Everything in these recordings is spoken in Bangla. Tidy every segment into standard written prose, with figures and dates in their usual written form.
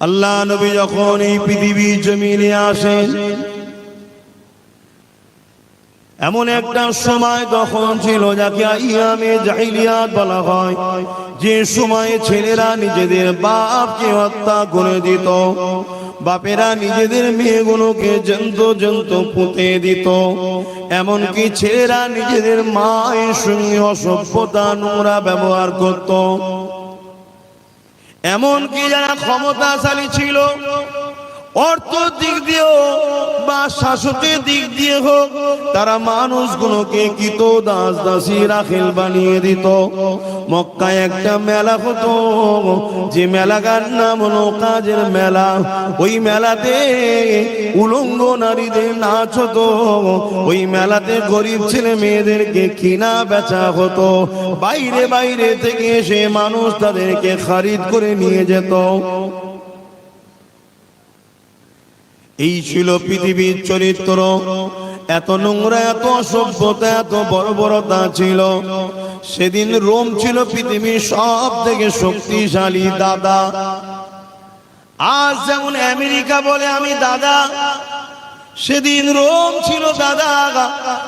আল্লাহ নবী যখন এই পৃথিবীর জমিনে আসেন, এমন একটা সময় তখন ছিল যাকে আইয়ামে জাহিলিয়াত বলা হয়, যে সময়ে ছেলেরা নিজেদের বাপকে হত্যা করে দিত, বাপেরা নিজেদের মেয়েগুলোকে জ্যান্ত পুঁতে দিত, এমনকি ছেলেরা নিজেদের মায়ের সঙ্গে অসভ্যতা নোংরা ব্যবহার করত। এমনকি যারা ক্ষমতাশালী ছিল, অর্থ দিক দিয়ে হোক বা শাসকের দিক দিয়ে হোক, তারা মানুষগুলোকে কৃত দাস দাসী রাখেল বানিয়ে দিত। মক্কায় একটা মেলা হতো, যে মেলাটার নাম হলো কাজের মেলা। ওই মেলাতে উলঙ্গ নারীদের নাচ হতো, ওই মেলাতে গরিব ছেলে মেয়েদেরকে কিনা বেচা হতো। বাইরে বাইরে থেকে এসে মানুষ তাদেরকে খরিদ করে নিয়ে যেত। এই ছিল পৃথিবীর চরিত্র। এত নোংরা, এত অসভ্যতা, এত বর্বরতা ছিল। সেদিন রোম ছিল পৃথিবীর সব থেকে শক্তিশালী দাদা। আজ যেমন আমেরিকা বলে আমি দাদা, সেদিন রোম ছিল দাদা।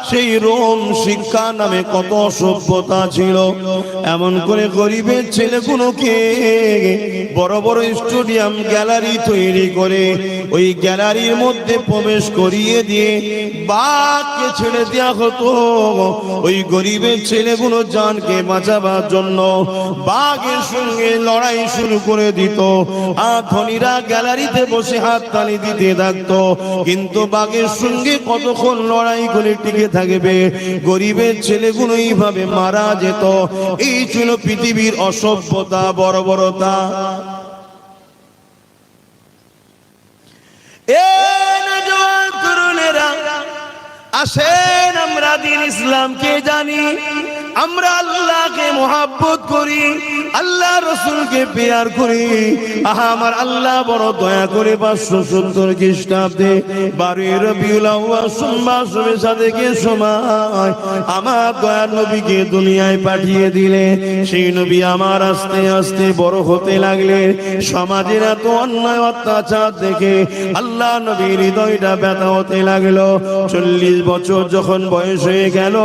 সেই রোম শিক্ষা নামে কত সভ্যতা ছিল। এমন করে গরিবের ছেলেগুলোকে বড় বড় স্টেডিয়াম গ্যালারি তৈরি করে ওই গ্যালারির মধ্যে প্রবেশ করিয়ে দিয়ে বাঘকে ছেড়ে দেওয়া হতো। ওই গরিবের ছেলেগুলো জানকে বাঁচাবার জন্য বাঘের সঙ্গে লড়াই শুরু করে দিত। আর ধনীরা গ্যালারিতে বসে হাততালি দিতে থাকতো। কিন্তু বাঘের সঙ্গে কতক্ষণ লড়াই করে টিকে থাকবে, গরিবের ছেলেগুলো এইভাবে মারা যেত। এই ছিল পৃথিবীর অসভ্যতা, বর্বরতা। আসেন আমরা দিন ইসলামকে জানি, আমরা আল্লাহকে মোহাব্বত করি, আল্লাহ রসুলকে প্যার করি। আহা, আমার আল্লাহ বড় দয়া করে 570 খ্রিস্টাব্দে 12 রবিউল আউয়াল সোমবার শবে সাদেকের সময় আমার দয়ার নবীকে দুনিয়ায় পাঠিয়ে দিলে। সেই নবী আমার আস্তে আস্তে বড় হতে লাগলে। সমাজের এত অন্যায় অত্যাচার দেখে আল্লাহ নবীর হৃদয়টা ব্যথা হতে লাগলো। 40 বছর যখন বয়স হয়ে গেল,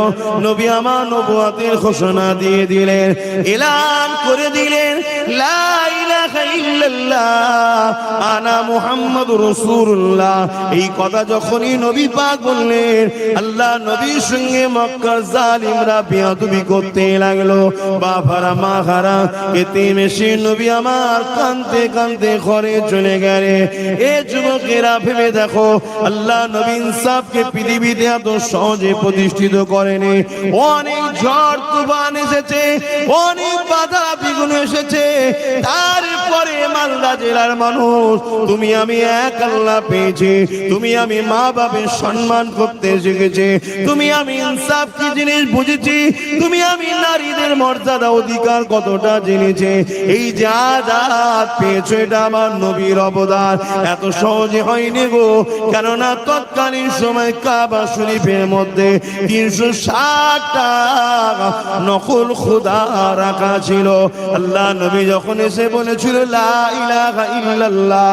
নবী আমার নবুয়তের ঘোষণা দিয়ে দিলেন, এলান করে দিলেন, লা ইলাহা ইল্লাল্লাহ আনা মুহাম্মাদুর রাসূলুল্লাহ। এই কথা যখনই নবী পাক বললেন, আল্লাহ নবীর সঙ্গে মক্কার জালিমরা বেয়াদবি করতে লাগলো। বাবারা মাহারা এতিম এসে নবী আমার কাঁদতে কাঁদতে ঘরে চলে গেলে। এ যুবকেরা ভেবে দেখো, আল্লাহ নবী ইনসাফকে পৃথিবীতে এত সহজে প্রতিষ্ঠিত করেনি। অনেক ঝড় তুফান এসেছে, অনেক বাধা বিঘ্ন এসেছে, তারপরে মালদা জেলার মানুষ তুমি আমি এক আল্লাহ পেয়েছি। তুমি আমি মা বাবার সম্মান করতে শিখেছি। তুমি আমি ইনসাফ কি জিনিস বুঝেছি। তুমি আমি নারীদের মর্যাদা অধিকার কতটা জেনেছে। এই যে আজাদ পেয়েছো, এটা আমার নবীর অবদান। এত সহজে হয়নি গো, কেননা তৎকালীন সময় কাবা শরীফের মধ্যে 360টা নকল খোদা রাখা ছিল। আল্লাহ নবী যখন এসে বলেছিল, লা ইলাহা ইল্লাল্লাহ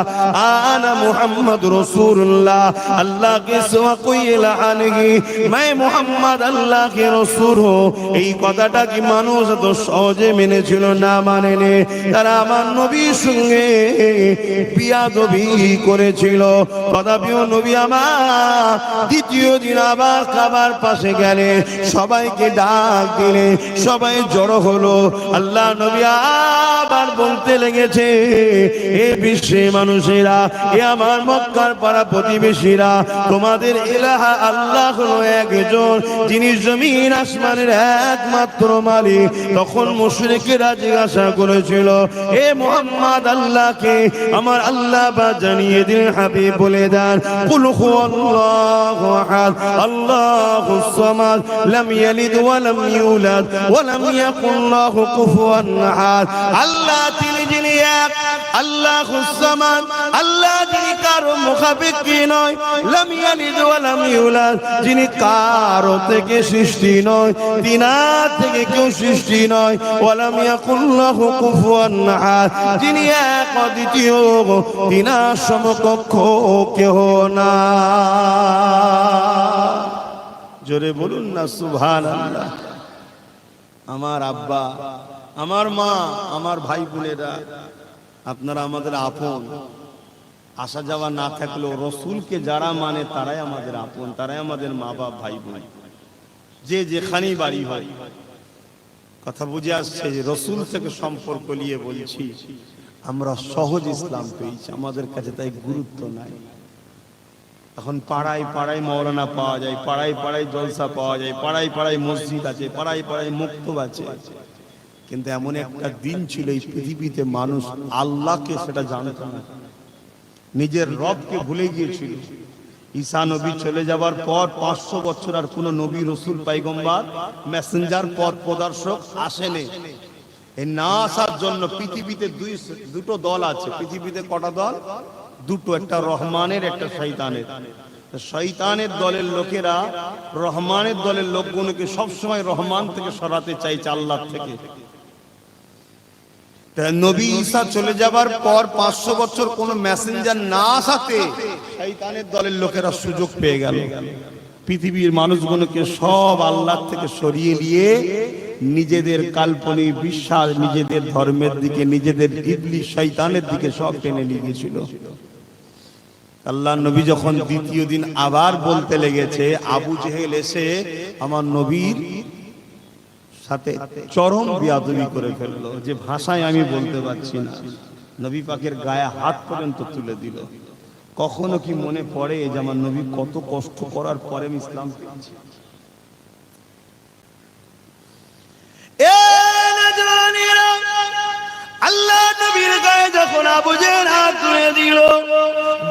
আনা মুহাম্মাদুর রাসূলুল্লাহ, আল্লাহ কে সিওয়া কোই ইলাহা নেহি, मैं মুহাম্মদ আল্লাহ কে রাসূল হूं। এই কথাটা কি মানুষ এত সহজে মেনেছিল? না, মানেনি। তারা আমার নবীর সঙ্গে বিয়াদবি করেছিল। তথাপিও নবী আমার দ্বিতীয় দিন আবার কাবার পাশে গেলে, সবাইকে ডাক দিলে, সবাই জড়ো হলো। আল্লাহ নবী আবার বলতে লেগেছে, এ বিশ্বের মানুষেরা, এ আমার মক্কার পাড়া প্রতিবেশীরা, তোমাদের ইলাহা আল্লাহ হলো একজন, যিনি জমিন আসমানের একমাত্র মালিক। তখন মুশরিকেরা জিজ্ঞাসা করেছিল, এ মুহাম্মদ আল্লাহকে আমার আল্লাহ বা জানিয়ে দিন, হাবিব বলে দেন, কুল হুয়াল্লাহু আহাদ আল্লাহুস সামাদ লাম ইয়ালিদ ওয়া লাম ইউলাদ ওয়া লাম ইয়াকুল লাহু কুফুয়ান আহাদ। আল্লাহ তিনি যিনি এক, আল্লাহুস সামাদ, আল্লাহ যিনি কারো মুখাপেক্ষী নয়, লাম ইয়ালিদ ওয়া লাম ইউলাদ, যিনি কারো থেকে সৃষ্টি নয়, তিনার থেকে কেউ সৃষ্টি নয়, ওয়া লাম ইয়াকুল লাহু কুফুয়ান আহাদ, যিনি এক অদ্বিতীয়, তিনার সমকক্ষ কেহ না। জোরে বলুন না সুবহানাল্লাহ। আমার আব্বা, আমার মা, আমার ভাই বোনেরা, আপনারা আমাদের আপন। আসা যাওয়া না থাকলেও রসুলকে যারা মানে তারাই আমাদের আপন, তারাই আমাদের মা বাপ ভাই বোন, যে যেখানেই বাড়ি হয়। কথা বুঝে আসছে যে রসুল থেকে সম্পর্ক নিয়ে বলছি। আমরা সহজ ইসলাম পেয়েছি, আমাদের কাছে তাই গুরুত্ব নাই। এখন পাড়ায় পাড়ায় মাওলানা পাওয়া যায়, পাড়ায় পাড়ায় জলসা পাওয়া যায়, পাড়ায় পাড়ায় মসজিদ আছে, পাড়ায় পাড়ায় মুক্তব আছে, কিন্তু এমন একটা দিন ছিল এই পৃথিবীতে মানুষ আল্লাহকে সেটা জানত না, নিজের রবকে ভুলে গিয়েছিল। ঈসা নবী চলে যাবার পর 500 বছর আর কোন নবী রসুল পয়গম্বর মেসেঞ্জার পথ প্রদর্শক আসেনি। এই না আসার জন্য পৃথিবীতে দুটো দল আছে। পৃথিবীতে কটা দল? দুটো, একটা রহমানের, একটা শয়তানের। শয়তানের দলের লোকেরা রহমানের দলের লোকগুলোকে সবসময় রহমান থেকে সরাতে চাইছে, আল্লাহ থেকে। নবী ঈসা চলে যাবার পর 500 বছর কোন মেসেঞ্জার না আসাতে শয়তানের দলের লোকেরা সুযোগ পেয়ে গেল পৃথিবীর মানুষগুলোকে সব আল্লাহ থেকে সরিয়ে দিয়ে নিজেদের কাল্পনিক বিশ্বাস, নিজেদের ধর্মের দিকে, নিজেদের ইবলিস শয়তানের দিকে সব টেনে নিয়ে গিয়েছিল। আল্লাহর নবী যখন দ্বিতীয় দিন আবার বলতে লেগেছে, আবু জেহেল এসে আমার নবীর সাথে চরম বিয়াদবি করে ফেললো, যে ভাষায় আমি বলতে পারছি না। নবী পাকের গায়ে হাত পর্যন্ত তুলে দিল। কখনো কি মনে পড়ে যে আমার নবী কত কষ্ট করার পরে আমি ইসলাম পেয়েছি? আল্লাহ নবীর গায়ে যখন আবু জেহেল হাত তুলে দিল,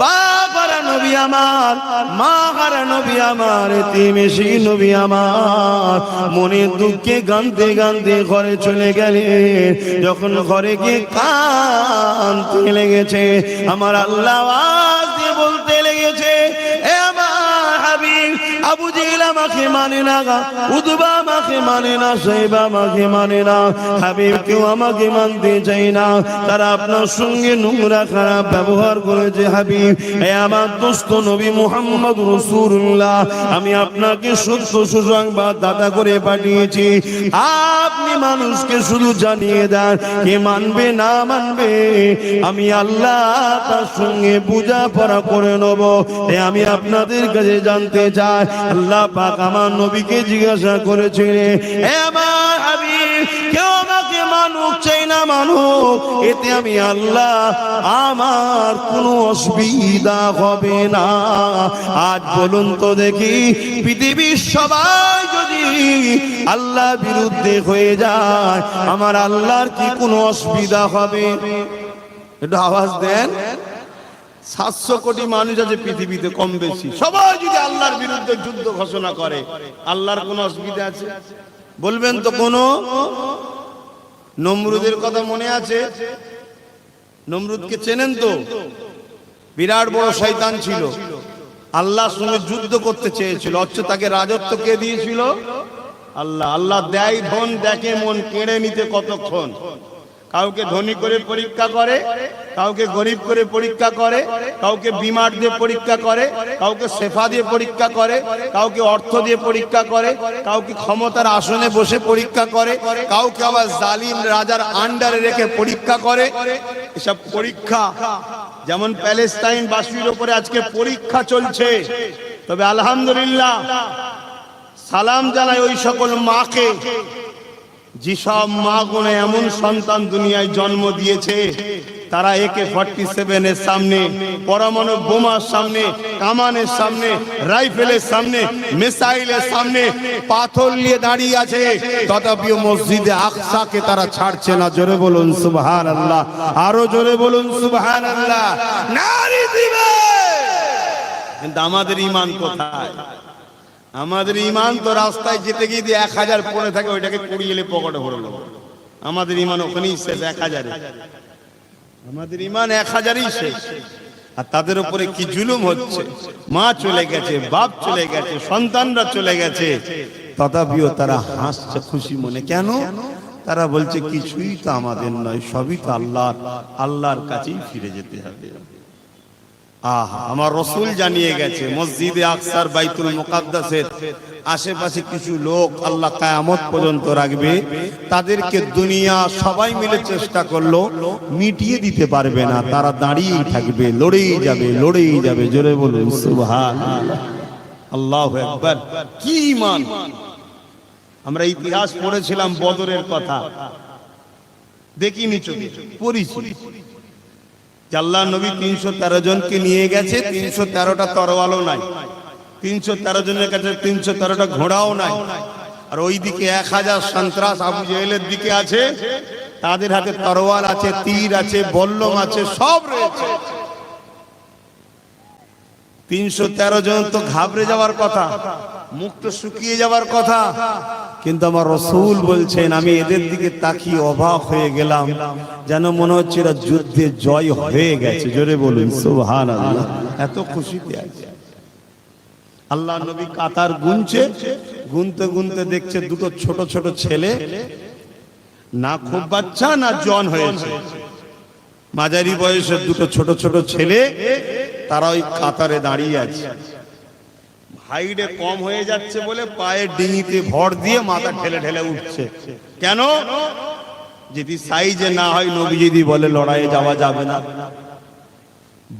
বাবারা নবী আমার, মা হারা নবী আমার, এতিমেশি নবী আমার মনে দুঃখে গানতে গানতে ঘরে চলে গেলেন। যখন ঘরে গিয়ে কাঁদতে লেগেছে, আমার আল্লাহ আওয়াজ দিয়ে বলতে লেগেছে, এ আমার হাবিব, আবু জেহেল আমাকে মানে না, উতবা আমাকে মানে না, সাইবা আমাকে মানে না, হাবিব কেউ আমাকে মানতে চাই না, তারা আপনার সঙ্গে নোংরা খারাপ ব্যবহার করেছে। হাবিব, এ আমার দোস্ত নবী মুহাম্মদ রাসূলুল্লাহ, আমি আপনাকে সত্য সুসংবাদ দাতা করে পাঠিয়েছি। আপনি মানুষকে শুধু জানিয়ে দেন, কে মানবে না মানবে আমি আল্লাহ তার সঙ্গে পূজা পড়া করে নেব। আমি আপনাদের কাছে জানতে চাই, আল্লাহ পাক আমার নবীকে জিজ্ঞাসা করেছিলেন, হে আমার হাবিব, কেউ আমাকে মানুক চাই না মানুক, এতে আমি আল্লাহ আমার কোনো অসুবিধা হবে না। আজ বলুন তো দেখি, পৃথিবীর সবাই যদি আল্লাহ বিরুদ্ধে হয়ে যায়, আমার আল্লাহর কি কোনো অসুবিধা হবে? একটু আওয়াজ দেন। 700 কোটি মানুষ আছে পৃথিবীতে, কম বেশি সবাই যদি আল্লাহর বিরুদ্ধে যুদ্ধ ঘোষণা করে, আল্লাহর কোনো অসুবিধা আছে? বলবেন তো কোনো? নমরুদের কথা মনে আছে? নমরুদকে চেনেন তো? বিরাট বড় শয়তান ছিল, আল্লাহর সঙ্গে যুদ্ধ করতে চেয়েছিল, অথচ তাকে রাজত্ব কে দিয়েছিল? আল্লাহ। আল্লাহ দেয় ধন, দেখে মন, কেড়ে নিতে কতক্ষণ। কাউকে ধনী করে পরীক্ষা করে, কাউকে গরিব করে পরীক্ষা করে, কাউকে বিমার দিয়ে পরীক্ষা করে, কাউকে শেফা দিয়ে পরীক্ষা করে, কাউকে অর্থ দিয়ে পরীক্ষা করে, কাউকে ক্ষমতার আসনে বসে পরীক্ষা করে, কাউকে আবার জালিম রাজার আন্ডারে রেখে পরীক্ষা করে। এসব পরীক্ষা যেমন প্যালেস্টাইন বাসীর উপরে আজকে পরীক্ষা চলছে, তবে আলহামদুলিল্লাহ সালাম জানাই ওই সকল মাকে, যেসব মা গুলো এমন সন্তান দুনিয়ায় জন্ম দিয়েছে, তারা AK-47 এর সামনে, পরমাণু বোমার সামনে, কামানের সামনে, রাইফেলের সামনে, মিসাইলের সামনে পাথর নিয়ে দাঁড়িয়ে আছে, তথাপিও মসজিদে আকসাকে তারা ছাড়ছে না। জোরে বলুন সুবহানাল্লাহ, আরো জোরে বলুন সুবহানাল্লাহ। নারী দিবে, কিন্তু আমাদের ঈমান কোথায়? আমাদের ঈমান তো রাস্তায় যেতে গিয়ে 1000 পড়ে থাকে, ওইটাকে কুড়িয়ে এলে পকেটে ভরে নেব। আমাদের ঈমান ওখানেই শেষ, 1000-এ। আমাদের ঈমান 1000ই শেষ, আর তাদের উপরে কি জুলুম হচ্ছে। মা চলে গেছে, বাপ চলে গেছে, সন্তানরা চলে গেছে, তথাপিও তারা হাসছে খুশি মনে। কেন? তারা বলছে কিছুই তো আমাদের নয়, সবই তো আল্লাহর, আল্লাহর কাছেই ফিরে যেতে হবে। আহা, আমার রাসূল জানিয়ে গেছে মসজিদে আকসার বাইতুল মুকাদ্দাসের আশেপাশে কিছু লোক আল্লাহ কিয়ামত পর্যন্ত রাখবে, তাদেরকে দুনিয়া সবাই মিলে চেষ্টা করলো মিটিয়ে দিতে পারবে না, তারা দাঁড়িয়েই থাকবে, লড়েই যাবে, লড়েই যাবে। জোরে বলুন সুবহানাল্লাহ, আল্লাহু আকবার। কি ঈমান! আমরা ইতিহাস পড়েছিলাম বদরের কথা, দেখিনি চোখে, পড়েছি। আল্লাহ নবী 313 জনকে নিয়ে গেছে, 313টা তরোয়ালও নাই, 313 জনের কাছে 313টা ঘোড়াও নাই, আর ওইদিকে 1000 সন্ত্রাস আবু জেহেলের দিকে আছে, তাদের হাতে তরোয়াল আছে, তীর আছে, বল্লম আছে, সব রয়েছে। 313 জন তো ঘাবড়ে যাওয়ার কথা, মুখ তো শুকিয়ে যাওয়ার কথা, কিন্তু আমার রাসূল বলছেন আমি এদের দিকে তাকিয়ে অবাক হয়ে গেলাম, যেন মনে হচ্ছে এরা যুদ্ধে জয় হয়ে গেছে। জোরে বলুন সুবহানাল্লাহ, এত খুশিতে আছে। আল্লাহ নবী কাতার গুনছে, গুনতে গুনতে দেখছে দুটো ছোট ছোট ছেলে, না খুব বাচ্চা না জন হয়েছে, মাঝারি বয়সের দুটো ছোট ছোট ছেলে, তারা ওই কাতারে দাঁড়িয়ে আছে। হাইটে কম হয়ে যাচ্ছে বলে পায়ের ডিঙিতে ভর দিয়ে মাথা ঠেলে ঠেলে উঠছে। কেন? যদি সাইজে না হয়, নবী যদি বলে লড়াইয়ে যাওয়া যাবে না।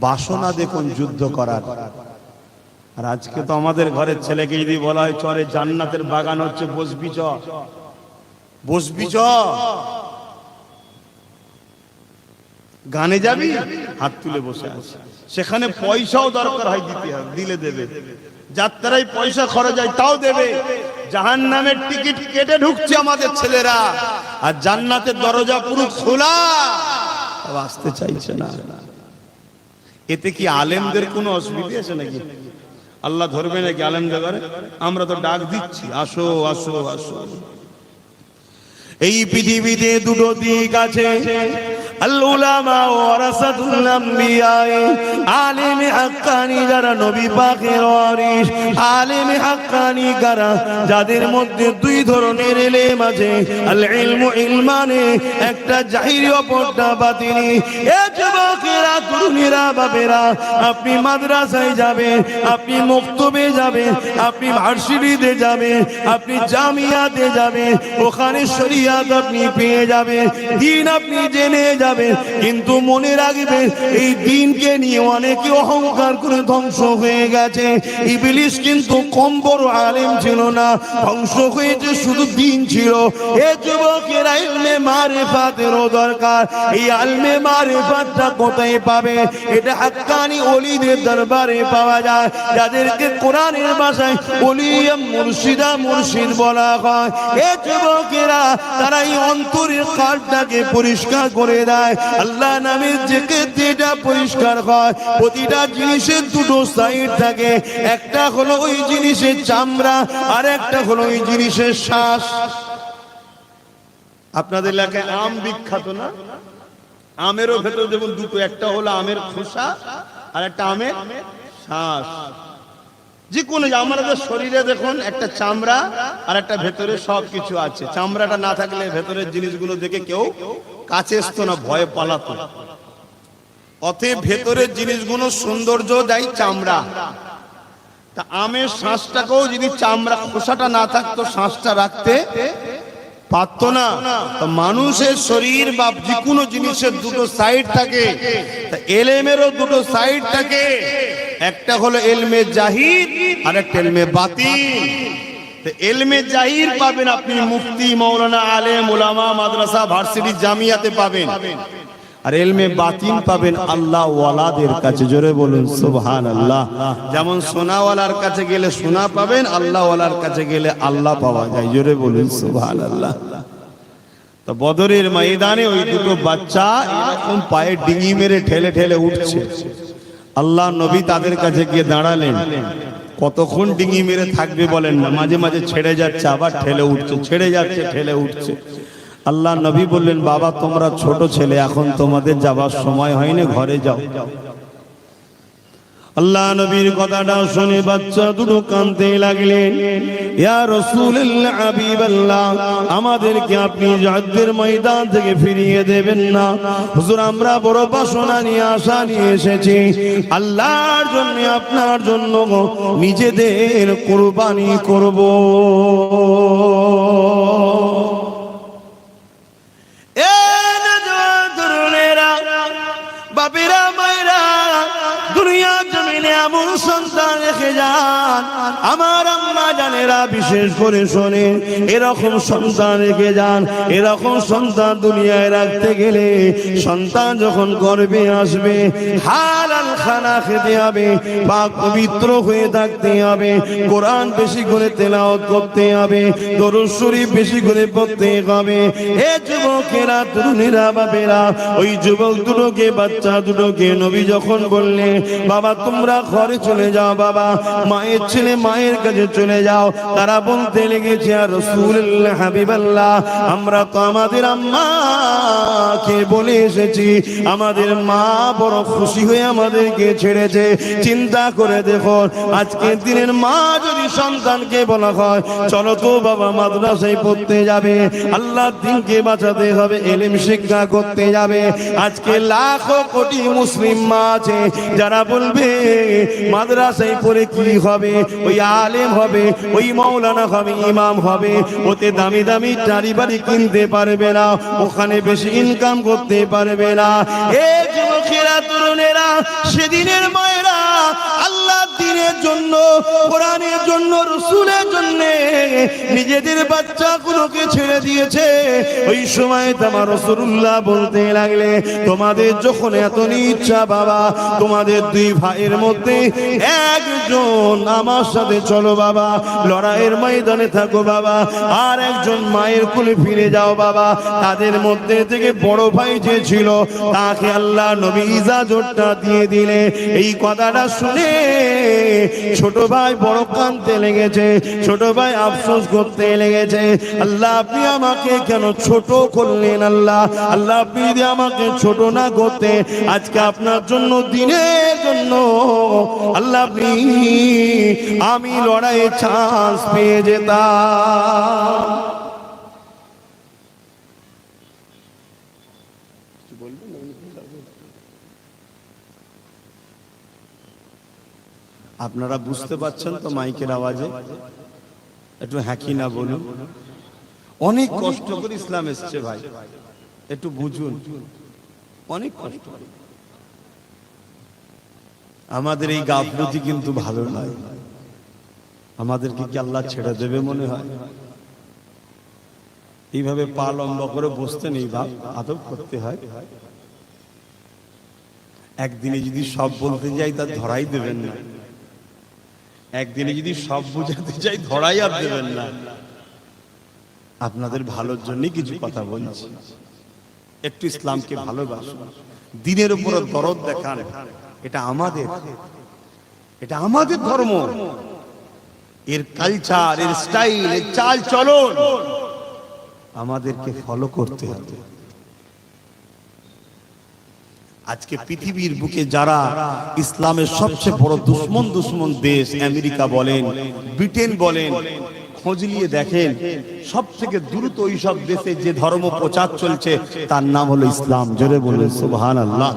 বাসনা দেখুন যুদ্ধ করার। আর আজকে তো আমাদের ঘরের ছেলেকে যদি বলা হয় চরে জান্নাতের বাগান হচ্ছে, বসবি চ, বসবি চ, গানে যাবি, হাত তুলে বসে আছে। সেখানে পয়সাও দরকার হয় দিতে হবে, দিলে দেবে। যাত্রায় পয়সা খরচ হয় তাও দেবে। জাহান্নামের টিকিট কেটে ঢুকছে আমাদের ছেলেরা, আর জান্নাতের দরজা পুরো খোলা, আসতে চাইছে না। এতে কি আলেমদের কোনো অসুবিধা আছে নাকি? আল্লাহ ধরবে নাকি আলেমদের ঘরে? আমরা তো ডাক দিচ্ছি, আসো আসো আসো। এই পৃথিবীতে দুটো দিক আছে, আল উলামা ওয়ারাসাতুল আম্বিয়া, আলেম হাক্কানি যারা নবী পাকের ওয়ারিস, আলেম হাক্কানি কারা, যাদের মধ্যে দুই ধরনের ইলম আছে। আল ইলমু ইলমানে, একটা জাহিরি অপরটা বাতিনি। এ যুবকেরা, তরুণীরা, বাবেরা, আপনি মাদ্রাসায় যাবেন, আপনি মক্তবে যাবেন, আপনি ভার্সিটিতে যাবেন, আপনি জামিয়াতে যাবেন, ওখানে শরিয়াত আপনি পেয়ে যাবেন, দ্বীন আপনি জেনে যাবেন। কিন্তু মনে রাখবেন, এই দ্বীনকে নিয়ে অনেকে অহংকার করে ধ্বংস হয়ে গেছে। ইবলিস কিন্তু কম বড় আলেম ছিল না, ধ্বংস হয়েছে শুধু দ্বীন ছিল। এ যুবকেরা, ইলমে মারিফাতেরও দরকার। এই ইলমে মারিফাতটা কোথায় পাবে? এটা হাক্কানি ওলিদের দরবারে পাওয়া যায়, যাদেরকে কোরআনের ভাষায় ওলিয়া মুর্শিদা, মুর্শিদ বলা হয়। এ যুবকেরা, তারা এই অন্তরের কালটাকে পরিষ্কার করে দেয়। আল্লাহ নামের জিকির যেটা পরিষ্কার হয়। প্রতিটা জিনিসের দুটো সাইড থাকে, একটা হলো ওই জিনিসের চামড়া, আর একটা হলো ওই জিনিসের শ্বাস। আপনাদের এলাকায় আম বিখ্যাত না? আমেরও ভেতর যেমন দুটো, একটা হলো আমের খোসা আর একটা আমের শ্বাস। যে কোনো আমাদের শরীরে দেখুন একটা চামড়া আর একটা ভেতরে সবকিছু আছে। চামড়াটা না থাকলে ভেতরের জিনিসগুলো দেখে কেউ কাছে আসতো না, ভয়ে পালাতো। অতএব ভেতরের জিনিসগুলো সৌন্দর্য দেয় চামড়া। তা আমের শ্বাসটাকেও যদি চামড়া খোসাটা না থাকতো, শ্বাসটা রাখতে পারতো না। মানুষের শরীর বা যে কোনো জিনিসের দুটো সাইড থাকে, এলেমেরও দুটো সাইড থাকে। একটা হলো এলমে জাহির আর একটা এলমে বাতিন। এলমে জাহির পাবেন আপনি মুফতি, মাওলানা, আলেম, উলামা, মাদ্রাসা, ভার্সিটি, জামিয়াতে পাবেন। আর এলমে বাতিন পাবেন আল্লাহ ওয়ালাদের কাছে। জোরে বলুন সুবহানাল্লাহ। যেমন সোনাওয়ালার কাছে গেলে সোনা পাবেন, আল্লাহ ওয়ালার কাছে গেলে আল্লাহ পাওয়া যায়। জোরে বলুন সুবহানাল্লাহ। তো বদরের ময়দানে ওই দুটো বাচ্চা এরকম পায়ে ডিঙি মেরে ঠেলে ঠেলে উঠছে। আল্লাহ নবী তাদের কাছে গিয়ে দাঁড়ালেন। কতক্ষণ ডিঙি মেরে থাকবে বলেন না, মাঝে মাঝে ছেড়ে যাচ্ছে, আবার ঠেলে উঠছে, ছেড়ে যাচ্ছে, ঠেলে উঠছে। আল্লাহ নবী বললেন, বাবা তোমরা ছোট ছেলে, এখন তোমাদের যাবার সময় হয়নি, ঘরে যাও। আল্লাহ নবীর কথাটা শুনে বাচ্চা দুটো কাঁদতে লাগলেন। ইয়া রাসূলুল্লাহ, হাবিবাল্লাহ, আমাদেরকে আপনি যুদ্ধের ময়দান থেকে ফিরিয়ে দেবেন না। হুজুর, আমরা বড় বাসনা নিয়ে আশা নিয়ে এসেছি, আল্লাহর জন্য আপনার জন্য নিজেদের কুরবানি করব। এ নওজোয়ান তরুণেরা, বাপেরা, মায়েরা, দুনিয়া জমিনে এমন সন্তান রেখে যান। আমার আম্মা জানেরা বিশেষ করে শোনেন, এরকম সন্তান রেখে যান। এরকম সন্তান দুনিয়ায় রাখতে গেলে সন্তান যখন গর্ভে আসবে, হালাল খানা খেতে হবে, পাক পবিত্র হয়ে থাকতে হবে, কোরআন বেশি করে তেলাওয়াত করতে হবে, দরুদ শরীফ বেশি করে পড়তে হবে। হে যুবকেরা, তরুণীরা, বাপেরা, ওই যুবক দুটোকে, বাচ্চা দুটোকে নবী যখন বললেন, বাবা তোমরা ঘরে চলে যাও, বাবা মায়ের ছেলে মায়ের কাছে চলে যাও, তারা বলতে লেগেছে, আর রাসূলুল্লাহ, হাবিবাল্লাহ, আমরা তো আমাদের আম্মাকে বলে এসেছি, আমাদের মা বড় খুশি হয়ে আমাদেরকে ছেড়েছে। চিন্তা করে দেখো, আজকের দিনের মা যদি সন্তানকে বলা হয়, চলো তো বাবা মাদ্রাসায় পড়তে যাবে, আল্লাহর দ্বীনকে বাঁচাতে হবে, ইলম শিক্ষা করতে যাবে, আজকে লাখো কোটি মুসলিম মা আছে যারা বলবে মাদ্রাসায় পড়ে কি হবে, ওই আলেম হবে, ওই মাওলানা হবে, ইমাম হবে, ওতে দামি দামি গাড়ি বাড়ি কিনতে পারবে না, ওখানে বেশি ইনকাম করতে পারবে না। এ যুবকেরা, তরুণেরা, সেদিনের মায়েরা আল্লাহ দ্বীনের জন্য, কোরআনের জন্য, রাসূলের জন্য নিজেদের বাচ্চাগুলোকে ছেড়ে দিয়েছে। ওই সময় তোমার রাসূলুল্লাহ বলতে লাগলে, তোমাদের যখন এত ইচ্ছা বাবা, তোমাদের দুই ভাইয়ের মধ্যে একজন আমার সাথে চলো বাবা, লড়াইয়ের ময়দানে থাকো বাবা, আর একজন মায়ের কোলে ফিরে যাও বাবা। তাদের মধ্যে থেকে বড় ভাই যে ছিল, তাকে আল্লাহ নবী ইজাজতটা দিয়ে দিলে। এই কথাটা শুনে ছোট ভাই বড় কাঁদতে লেগেছে, ছোট ভাই আফসোস করতে লেগেছে, আল্লাহ আপনি আমাকে কেন ছোট করলেন, আল্লাহ, আল্লাহ আপনি যদি আমাকে ছোট না করতে, আজকে আপনার জন্য, দিনের জন্য, আল্লাহ আপনি, আমি লড়াইয়ে চান্স পেয়ে যেতাম। আপনারা বুঝতে পারছেন তো মাইকের আওয়াজে? একটু হ্যাঁকি না বলুন। অনেক কষ্ট করে ইসলাম এসছে ভাই, একটু বুঝুন, অনেক কষ্ট। আমাদের এই গাফলতি কিন্তু ভালো নয়। আমাদেরকে কি আল্লাহ ছেড়ে দেবে মনে হয়? এইভাবে পা লম্বা করে বসতে নেই, বাপ, আদব করতে হয়। একদিনে যদি সব বলতে যাই তা ধরাই দেবেন না, একদিনে যদি সব বুঝাতে চাই ধরাই আর দেবেন না। আপনাদের ভালোর জন্যই কিছু কথা বলছি। একটু ইসলামকে ভালোবাসুন, দ্বীনের উপর দরদ দেখান। এটা আমাদের, এটা আমাদের ধর্ম, এর কালচার, এর স্টাইল, এর চাল চলন আমাদেরকে ফলো করতে হবে। আজকে পৃথিবীর বুকে যারা ইসলামের সবচেয়ে বড় দুশ্মন দেশ, আমেরিকা বলেন, ব্রিটেন বলেন, খোঁজ নিয়ে দেখেন, সব থেকে দ্রুত ওই সব দেশে যে ধর্ম প্রচার চলছে তার নাম হলো ইসলাম। জোরে বলেন সুবহানাল্লাহ।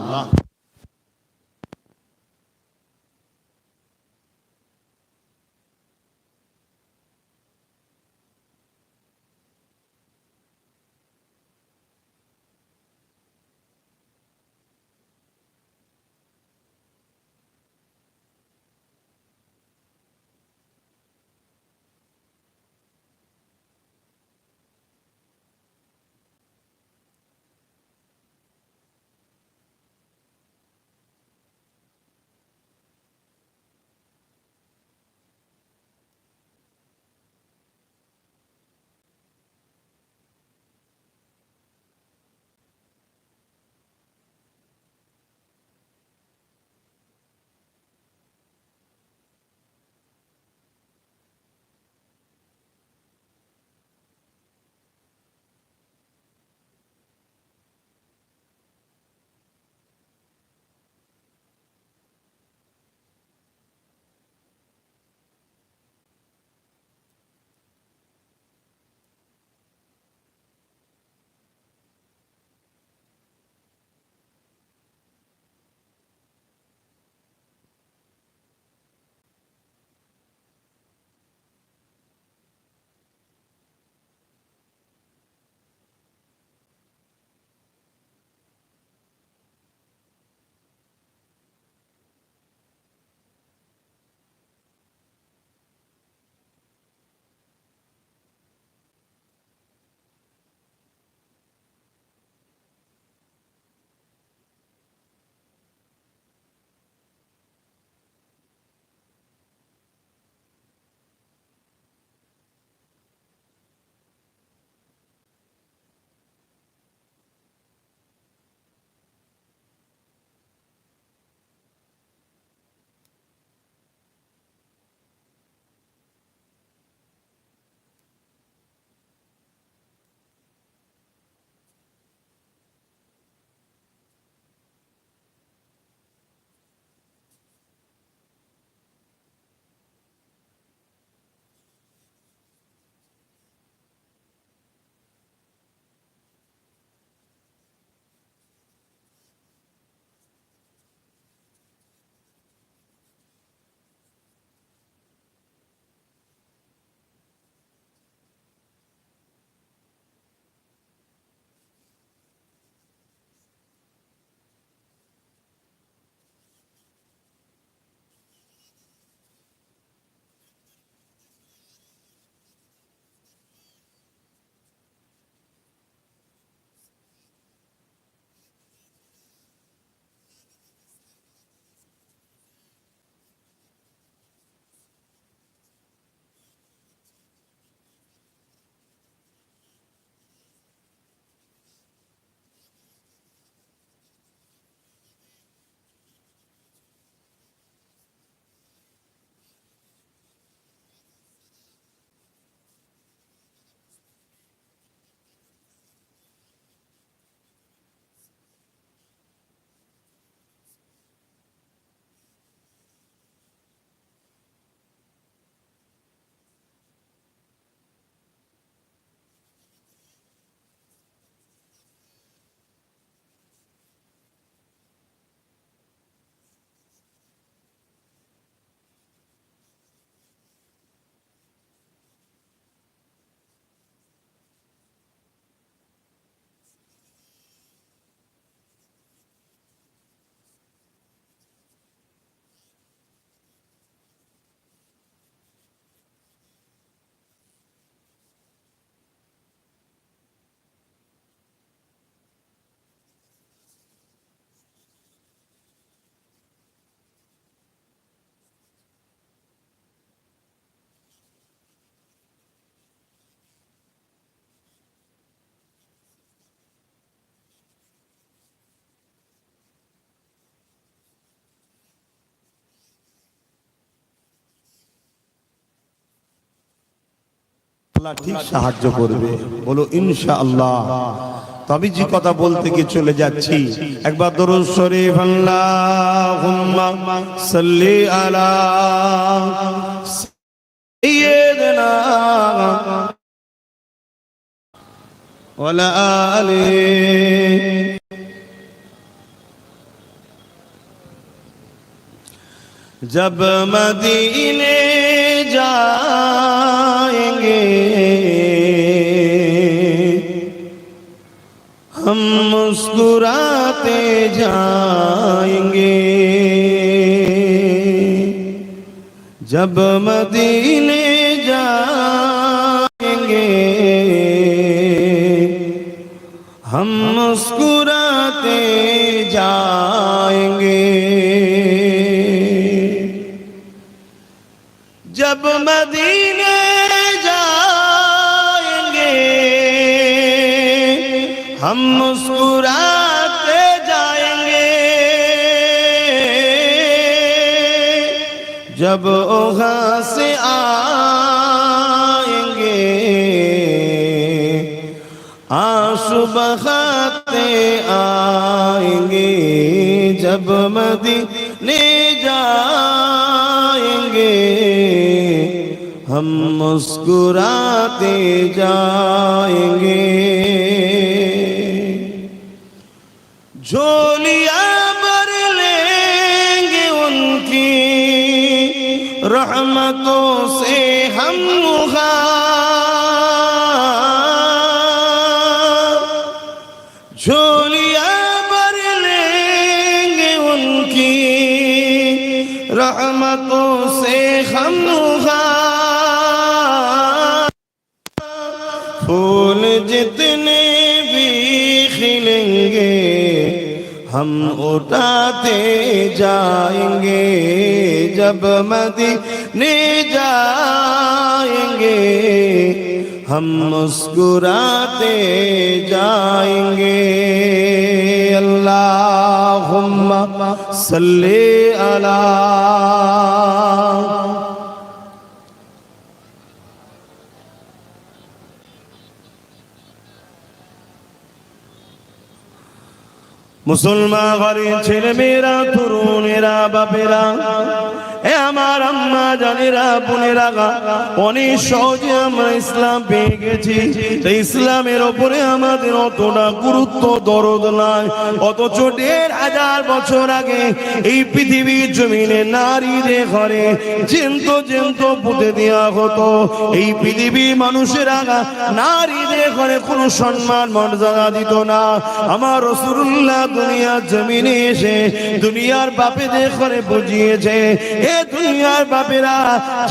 আল্লাহ ঠিক সাহায্য করবে, বলো ইনশাআল্লাহ। তবে যে কথা বলতে গিয়ে চলে যাচ্ছি, একবার দরুদ শরীফ আল্লাহুম্মা সাল্লি আলা সাইয়্যিদিনা ওয়া আলা আলিহি। जब मदीने जाएंगे हम मुस्कुराते जाएंगे, जब मदीने जाएंगे हम मुस्कुराते जाएंगे, जब मदीने जाएंगे हम मुस्कुराते जाएंगे, जब वहाँ से आएंगे आंसू बहाते आएंगे, जब मदीने जाएंगे हम मुस्कुराते जाएंगे, झोलियां भर लेंगे उनकी रहमतों से हम झोलियां भर लेंगे उनकी रहमतों से हम फूल जितने भी खिलेंगे हम उठाते जाएंगे, जब मदीने जाएंगे हम मुस्कुराते जाएंगे। अल्लाहुम्मा सल्ली अला মুসলমান ঘরের ছেলে মেয়েরা, তরুণেরা, বাপেরা, এ আমার আম্মা জানেরা, বোনেরা, অনেক সহজে আমরা ইসলাম পেয়ে গেছি। ইসলামের ওপরে আমাদের অতটা গুরুত্ব দরদ নাই, অথচ ১,৫০০ বছর আগে এই পৃথিবীর জমিনে নারীদের ঘরে জ্যান্ত পুঁতে দেওয়া হতো। এই পৃথিবীর মানুষেরা নারীদের ঘরে কোনো সম্মান মর্যাদা দিত না। আমার রাসূলুল্লাহ দুনিয়ার জমিনে এসে দুনিয়ার বাপেদের ঘরে বুঝিয়েছে, এ দুনিয়ার বাপেরা,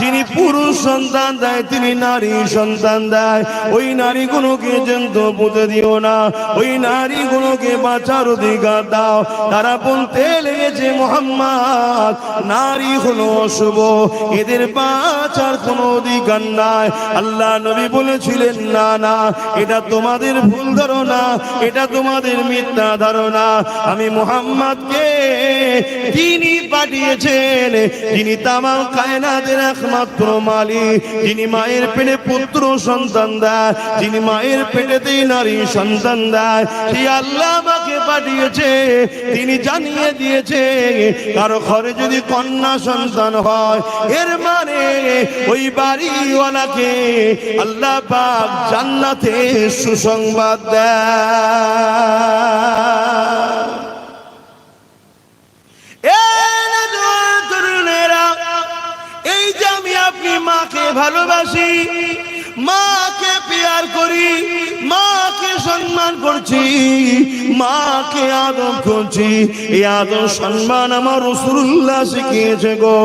যিনি পুরুষ সন্তান দেয় তিনি নারী সন্তান দেয়, ওই নারীগুলোকে জ্যান্ত পুঁতে দিও না, ওই নারীগুলোকে বাঁচার অধিকার দাও। তারা বলতে লেগেছে মুহাম্মদ নারী হলো অশুভ, এদের বাঁচার কোনো অধিকার নাই। আল্লাহ নবী বলেছিলেন, না না, এটা তোমাদের ভুল ধারণা, এটা তোমাদের মিথ্যা ধারণা। আমি মুহাম্মদকে তিনি পাঠিয়েছেন, যিনি তামাম কায়নাতের একমাত্র মালিক, যিনি মায়ের পেটে পুত্র সন্তান দেয়, যিনি মায়ের পেটেতেই নারী সন্তান দেয়, সেই আল্লাহ আমাকে পাঠিয়েছে। তিনি জানিয়ে দিয়েছে কারো ঘরে যদি কন্যা সন্তান হয়, এর মানে ওই বাড়িওয়ালাকে আল্লাহ পাক জান্নাতে সুসংবাদ দেয়। এই যে আমি আপনি মাকে ভালোবাসি, মাকে প্যার করি, মাকে সম্মান করছি, মাকে আদর করছি, এই আদর সম্মান আমার রাসূলুল্লাহ শিখিয়েছে গো।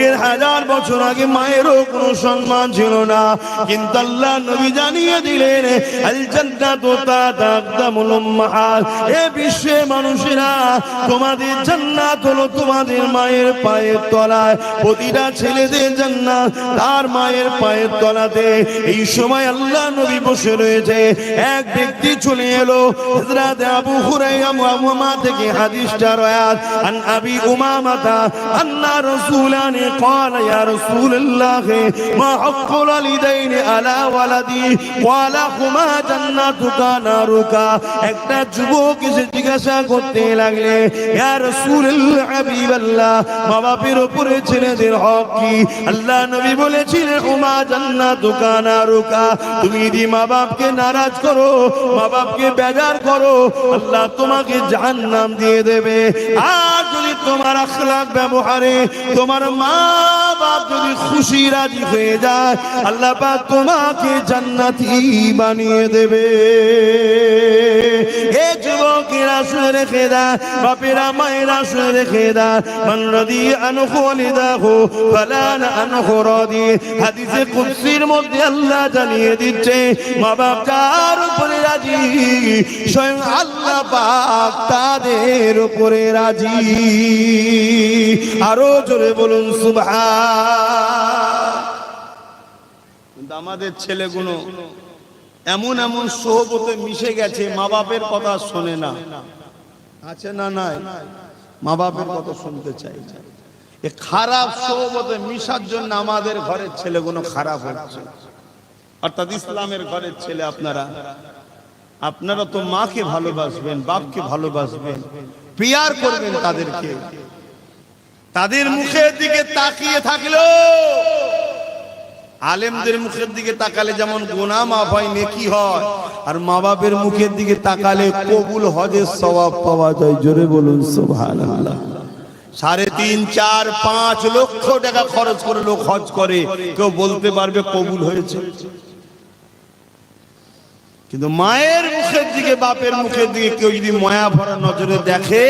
১,৫০০ বছর আগে মায়েরও কোনো সম্মান ছিল না, কিন্তু আল্লাহ নবী জানিয়ে দিলেন, আল জান্নাতু তাহতা আকদামুল উম্মাহাত, এ বিশ্বের মানুষেরা, তোমাদের জান্নাত হলো তোমাদের মায়ের পায়ের তলায়। প্রতিটা ছেলেদের জান্নাত তার মায়ের পায়ের তলাতে। এই সময় আল্লাহ নবী বসে রয়েছে, এক ব্যক্তি চলে এলো। হযরত আবু হুরায়রা মুআম্মা থেকে হাদিসটা রয়াত আন আবি উমামাতা আন্না রাসূলানি ক্বালা ইয়া রাসূলুল্লাহ মা হাক্কুল ওয়ালিদাইনি আলা ওয়ালাদি ওয়ালা হুমা জান্নাতুকা নারুকা। একটা যুবক এসে জিজ্ঞাসা করতে লাগলে, ইয়া রাসূলুল্লাহ হাবিবাল্লাহ, মা বাপের উপরে ছেলেদের হক কি? আল্লাহ নবী বলেছিলেন, হুমা জান্নাতুকা নারুকা, তুমি যদি মা বাপকে নারাজ করো, মা বাপকে বেজার করো, আল্লাহ তোমাকে জাহান্নাম দিয়ে দেবে। আর যদি তোমার আখলাক ব্যবহারে তোমার মা বাপ যদি খুশি রাজি হয়ে যায়, আল্লাহ পাক তোমাকে জান্নাতি বানিয়ে দেবে। এ যুবকেরা শুনে রেখে দেয়, বাপেরা মায়েরা শুনে রেখে দেয়, মান রাদি আনহু ওয়ালিদাহু ফালান আনহু রাদি। হাদিসে কুদসির মধ্যে আল্লাহ জানিয়ে দিচ্ছে, মা বাপ যার উপরে রাজি, স্বয়ং আল্লাহ পাক তাদের উপরে রাজি। আরো জোরে বলুন সুবহান। কিন্তু আমাদের ছেলেগুলো এমন এমন সোহবতে মিশে গেছে, মা বাপের কথা শোনে না। আছে না? নাই, মা বাপের কথা শুনতে চাই। এই খারাপ সোহবতে মিশার জন্য আমাদের ঘরের ছেলেগুলো খারাপ হচ্ছে। অর্থাৎ ইসলামের ঘরের ছেলে আপনারা তো মাকে ভালোবাসবেন, বাপকে ভালোবাসবেন, পিয়ার করবেন তাদেরকে। তাদের মুখের দিকে তাকিয়ে থাকলো, আলেমদের মুখের দিকে তাকালে যেমন গুনাহ মাফ হয়, নেকি হয়, আর মা বাপের মুখের দিকে তাকালে কবুল হজের সওয়াব পাওয়া যায়। জোরে বলুন সুবহানাল্লাহ। 3.5, 4, 5 লক্ষ টাকা খরচ করে লোক হজ করে, কেউ বলতে পারবে কবুল হয়েছে? কিন্তু মায়ের মুখের দিকে, বাপের মুখের দিকে কেউ যদি মায়া ভরা নজরে দেখে,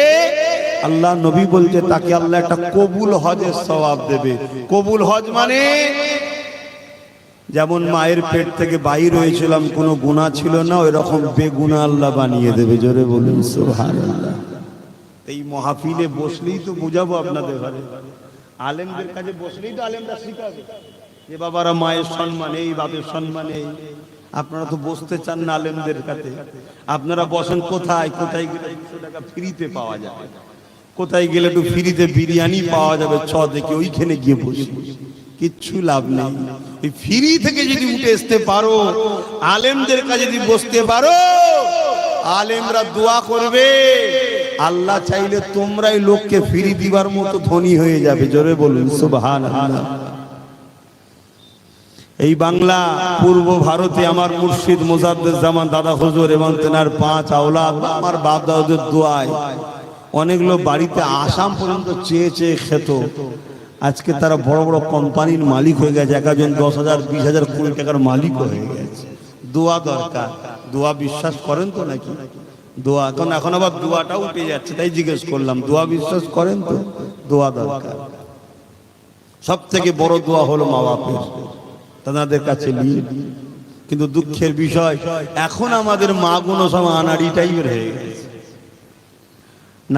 আল্লাহ নবী বলছে তাকে আল্লাহ একটা কবুল হজের সওয়াব দেবে। কবুল হজ মানে যেমন মায়ের পেট থেকে বাইর হয়েছিলাম, কোনো গুনাহ ছিল না, ওই রকম বেগুনাহ আল্লাহ বানিয়ে দেবে। জোরে বলুন সুবহানাল্লাহ। এই মাহফিলে বসলেই তো বুঝাবো আপনাদের ঘরে, আলেমদের কাছে বসলেই তো আলেমরা শিখাবে যে বাবারা মায়ের সম্মান এই, বাপের সম্মান এই। আপনারা তো বসতে চান না আলেমদের কাছে। আপনারা বসেন কোথায়? কোথায় গেলে 200 টাকা ফ্রিতে পাওয়া যাবে, কোথায় গেলে একটু ফ্রিতে বিরিয়ানি পাওয়া যাবে, দেখে ওইখানে গিয়ে বসি। কিচ্ছু লাভ নেই। ওই ফ্রি থেকে যদি উঠে আসতে পারো, আলেমদের কাছে যদি বসতে পারো, আলেমরা দোয়া করবে, আল্লাহ চাইলে তোমরাই লোককে ফ্রি দিবার মতো ধনী হয়ে যাবে। জোরে বলুন সুবহানাল্লাহ। এই বাংলা পূর্ব ভারতে আমার মুর্শিদ মুজাদ্দেদ জামান দাদা হুজুর এবং তেনার 5 আওলাদ, আমার বাপ দাদাদের দোয়ায় অনেক লোক বাড়িতে আসাম পর্যন্ত চেয়ে চেয়ে খেত। আজকে তারা বড় বড় কোম্পানির মালিক হয়ে গেছে, একজন 10,000, 20,000, 20 টাকার মালিক হয়ে গেছে। দোয়া দরকার। দোয়া বিশ্বাস করেন তো নাকি? দোয়া এখন আবার দোয়াটাও উঠে যাচ্ছে, তাই জিজ্ঞেস করলাম, দোয়া বিশ্বাস করেন তো? দোয়া দরকার। সব থেকে বড় দোয়া হলো মা বাপের, তাদের কাছে নিয়ে। কিন্তু দুঃখের বিষয়, এখন আমাদের মা গুলো সব আনাড়ি টাইপের হয়ে গেছে।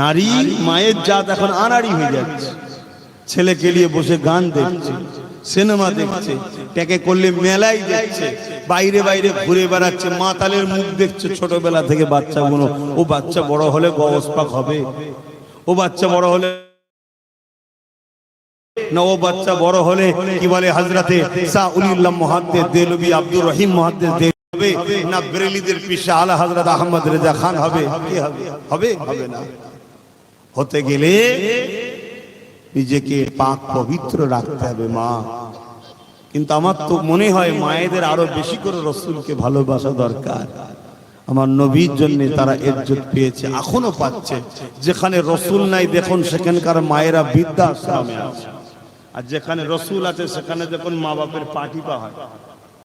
নারী মায়ের জাত এখন আনাড়ি হয়ে যাচ্ছে। ছেলেকে নিয়ে বসে গান দেখছে, সিনেমা দেখছে, ট্যাকে করলে মেলায় দেখছে, বাইরে বাইরে ঘুরে বেড়াচ্ছে, মাতালের মুখ দেখছে ছোটবেলা থেকে বাচ্চাগুলো। ও বাচ্চা বড় হলে গবসপাক হবে, ও বাচ্চা বড় হলে না, ও বাচ্চা বড় হলে কি বলে হযরতে শাহ উলিউল্লাহ মুহাদ্দিস দেলবি আব্দুর রহিম মুহাদ্দিস হবে না, বেরেলিদের পিসা আলা হযরত আহমদ রেজা খান হবে? কি হবে? হবে না। হতে গেলে নিজেকে পাক পবিত্র রাখতে হবে মা। কিন্তু আমার তো মনে হয় মায়েদের আরো বেশি করে রাসূলকে ভালোবাসা দরকার। আমার নবীর জন্য তারা ইজ্জত পেয়েছে, এখনো পাচ্ছে। যেখানে রাসূল নাই দেখুন সেখানকার মায়েরা বৃদ্ধাশ্রমে আছে, আর যেখানে রাসূল আছে সেখানে দেখুন মা বাপের পাটি পা হয়।